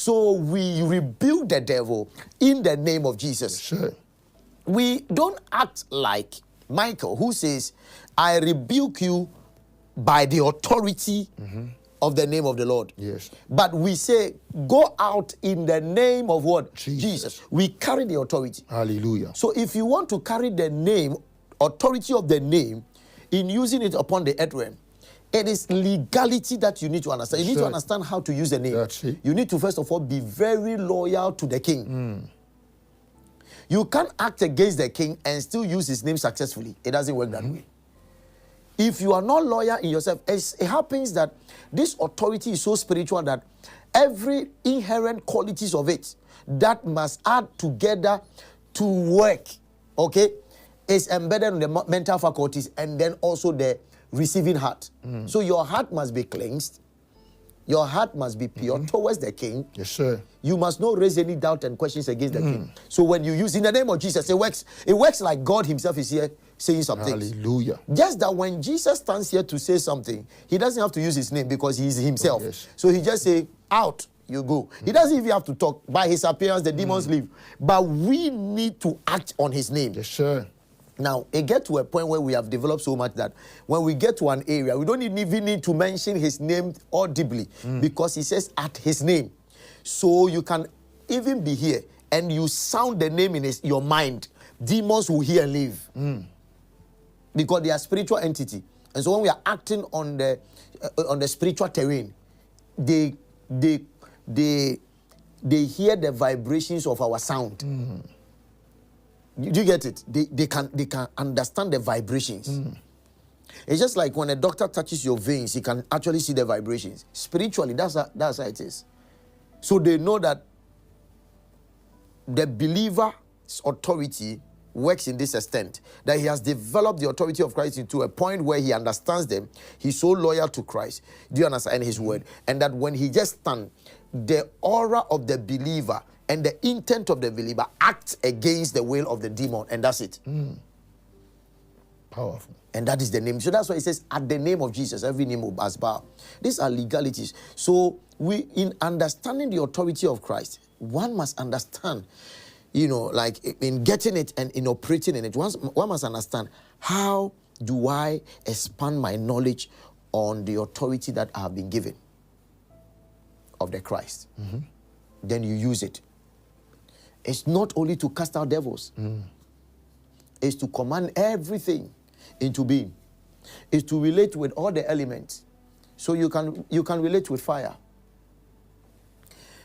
So we rebuke the devil in the name of Jesus. Sure. We don't act like Michael, who says, I rebuke you by the authority of the name of the Lord. Yes. But we say, go out in the name of what? Jesus. We carry the authority. Hallelujah. So if you want to carry the name, authority of the name, in using it upon the earth realm, it is legality that you need to understand. You need to understand how to use the name. That's it. You need to, first of all, be very loyal to the king. You can't act against the king and still use his name successfully. It doesn't work that way. If you are not loyal in yourself, it happens that this authority is so spiritual that every inherent qualities of it that must add together to work, okay, is embedded in the mental faculties and then also the receiving heart. So your heart must be cleansed. Your heart must be pure towards the king. Yes, sir. You must not raise any doubt and questions against the king. So when you use in the name of Jesus, it works. It works like God himself is here saying something. Hallelujah. Just that when Jesus stands here to say something, he doesn't have to use his name because he is himself. Yes. So he just say, out, you go. He doesn't even have to talk. By his appearance, the demons leave. But we need to act on his name. Yes, sir. Now, it gets to a point where we have developed so much that when we get to an area, we don't even need to mention his name audibly because he says at his name. So you can even be here and you sound the name in your mind. Demons will hear and leave because they are spiritual entity. And so when we are acting on the spiritual terrain, they hear the vibrations of our sound. Do you get it? They can understand the vibrations. It's just like when a doctor touches your veins, he can actually see the vibrations. Spiritually, that's how it is. So they know that the believer's authority works in this extent, that he has developed the authority of Christ into a point where he understands them. He's so loyal to Christ. Do you understand his word? And that when he just stands, the aura of the believer and the intent of the believer acts against the will of the demon, and that's it. Powerful. And that is the name. So that's why it says, at the name of Jesus, every name will bow. These are legalities. So in understanding the authority of Christ, one must understand, like in getting it and in operating in it, one must understand, how do I expand my knowledge on the authority that I have been given of the Christ? Then you use it. It's not only to cast out devils. It's to command everything into being. It's to relate with all the elements. So you can relate with fire.